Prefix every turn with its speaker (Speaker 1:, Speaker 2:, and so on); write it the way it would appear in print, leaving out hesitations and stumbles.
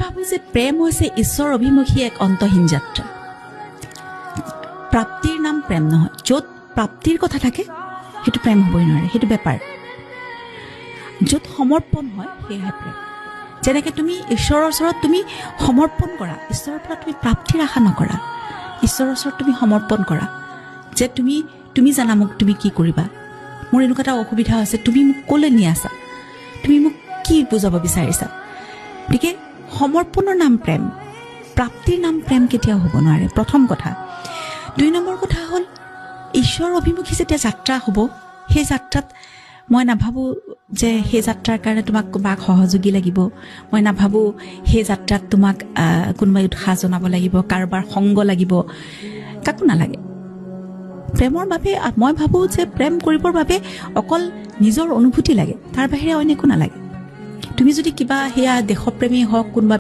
Speaker 1: ভাবো যে প্ৰেম হৈছে ঈশ্বৰ অভিমুখী এক অন্তহীন যাত্ৰা প্ৰাপ্তিৰ নাম প্ৰেম নহয় য'ত প্ৰাপ্তিৰ কথা থাকে সেইটো প্ৰেম হ'বই নোৱাৰে সেইটো বেপাৰ য'ত সমৰ্পণ হয় সেয়াহে প্ৰেম যেনেকৈ তুমি ঈশ্বৰৰ ওচৰত তুমি সমৰ্পণ কৰা ঈশ্বৰৰ পৰা তুমি প্ৰাপ্তিৰ আশা নকৰা ঈশ্বৰৰ ওচৰত তুমি সমৰ্পণ কৰা যে তুমি জানা মোক তুমি কি কৰিবা মোৰ এনেকুৱা এটা অসুবিধা হৈছে তুমি মোক ক'লৈ নি আছা তুমি মোক কি বুজাব বিচাৰিছা গতিকে সমৰ্পণৰ নাম প্ৰেম প্ৰাপ্তিৰ নাম প্ৰেম কেতিয়াও হ'ব নোৱাৰে প্ৰথম কথা 2 নম্বৰ কথা হ'ল ঈশ্বৰ অভিমুখী যেতিয়া যাত্ৰা হ'ব সেই যাত্ৰাত মই নাভাবোঁ যে সেই যাত্ৰাৰ কাৰণে তোমাক কোনোবাক সহযোগী লাগিব মই নাভাবোঁ সেই যাত্ৰাত তোমাক কোনোবাই উৎসাহ জনাব লাগিব কাৰোবাৰ সংগ লাগিব কাকো নালাগে প্ৰেমৰ বাবে মই ভাবোঁ যে প্ৰেম কৰিবৰ বাবে অকল নিজৰ অনুভূতি লাগে তাৰ বাহিৰে অন্য একো নালাগে তুমি যদি কিবা সেয়া দেশপ্ৰেমী হওক কোনোবা